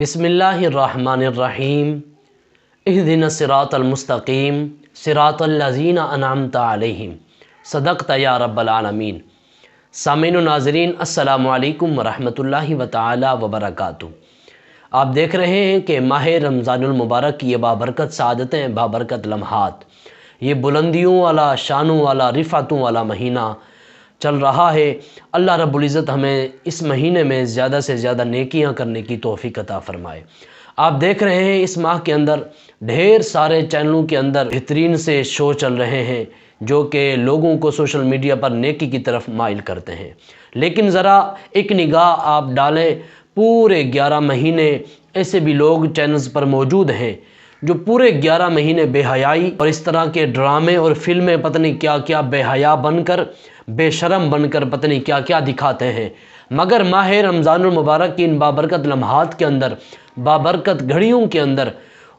बिस्मिल्लाहिर्रहमानिर्रहीम इहदिनस सिरातल मुस्तकीम सिरातल लज़ीना अनअमत अलैहिम सदक़त या रब्बल आलमीन। सामीन व नाज़रीन, अस्सलामु अलैकुम वरहमतुल्लाहि व तआला व बरकातुहू। आप देख रहे हैं कि माह रमज़ानुल मुबारक की ये बाबरकत सआदतें, बाबरकत लम्हात, ये बुलंदियों वाला, शानों वाला, रिफ़ातों वाला महीना चल रहा है। अल्लाह रब्बुल इज़्ज़त हमें इस महीने में ज़्यादा से ज़्यादा नेकियां करने की तौफ़ीक़ अता फ़रमाए। आप देख रहे हैं इस माह के अंदर ढेर सारे चैनलों के अंदर बेहतरीन से शो चल रहे हैं जो कि लोगों को सोशल मीडिया पर नेकी की तरफ माइल करते हैं। लेकिन ज़रा एक निगाह आप डालें, पूरे 11 महीने ऐसे भी लोग चैनल्स पर मौजूद हैं जो पूरे 11 महीने बेहयाई और इस तरह के ड्रामे और फिल्में पता नहीं क्या क्या बेहया बनकर, बेशरम बनकर पता नहीं क्या क्या दिखाते हैं। मगर माह रमज़ानुल मुबारक की इन बाबरकत लम्हात के अंदर, बाबरकत घड़ियों के अंदर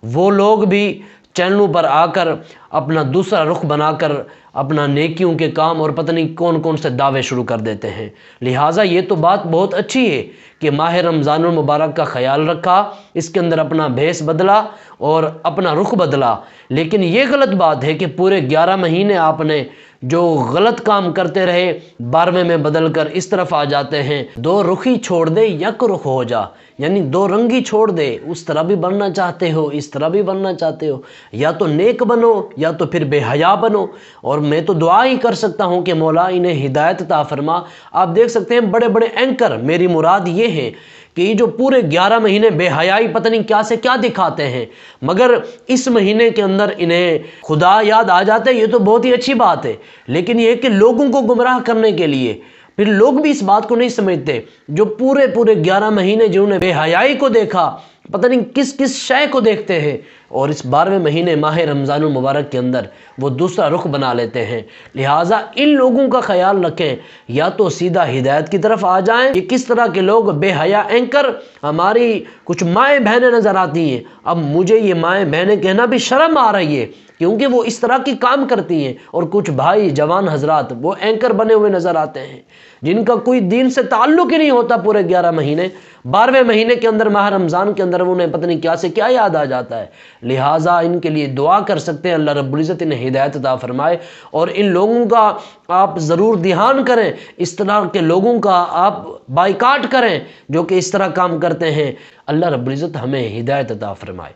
वो लोग भी चैनलों पर आकर अपना दूसरा रुख बनाकर अपना नेकियों के काम और पता नहीं कौन कौन से दावे शुरू कर देते हैं। लिहाजा ये तो बात बहुत अच्छी है कि माह रमज़ानुल मुबारक का ख्याल रखा, इसके अंदर अपना भेस बदला और अपना रुख बदला। लेकिन ये गलत बात है कि पूरे 11 महीने आपने जो गलत काम करते रहे 12वें में बदल कर इस तरफ आ जाते हैं। दो रुखी छोड़ दे यक रुख हो जा, यानी दो रंगी छोड़ दे, उस तरह भी बनना चाहते हो, इस तरह भी बनना चाहते हो, या तो नेक बनो या तो फिर बेहया बनो। और मैं तो दुआ ही कर सकता हूँ कि मौला इन्हें हिदायत अता फरमा। आप देख सकते हैं बड़े बड़े एंकर, मेरी मुराद ये है कि जो पूरे 11 महीने बेहयाई पता नहीं क्या से क्या दिखाते हैं, मगर इस महीने के अंदर इन्हें खुदा याद आ जाता है, ये तो बहुत ही अच्छी बात है। लेकिन ये कि लोगों को गुमराह करने के लिए फिर लोग भी इस बात को नहीं समझते। जो पूरे 11 महीने जिन्होंने बेहयाई को देखा, पता नहीं किस किस शय को देखते हैं, और इस 12वें महीने माह रमज़ानुल मुबारक के अंदर वो दूसरा रुख बना लेते हैं। लिहाजा इन लोगों का ख्याल रखें, या तो सीधा हिदायत की तरफ आ जाएं। ये किस तरह के लोग बेहया एंकर, हमारी कुछ माएँ बहनें नज़र आती हैं। अब मुझे ये माएँ बहनें कहना भी शर्म आ रही है क्योंकि वो इस तरह की काम करती हैं। और कुछ भाई जवान हजरात वो एंकर बने हुए नज़र आते हैं जिनका कोई दीन से ताल्लुक़ ही नहीं होता। पूरे 11 महीने 12वें महीने के अंदर, माह रमज़ान के अंदर उन्हें पता नहीं क्या से क्या याद आ जाता है। लिहाजा इनके लिए दुआ कर सकते हैं, अल्लाह रब्बुल इज़्ज़त इन्हें हिदायत अता फरमाए। और इन लोगों का आप ज़रूर ध्यान करें, इस तरह के लोगों का आप बाइकाट करें जो कि इस तरह काम करते हैं। अल्लाह रब्बुल इज़्ज़त हमें हिदायत अता फरमाए।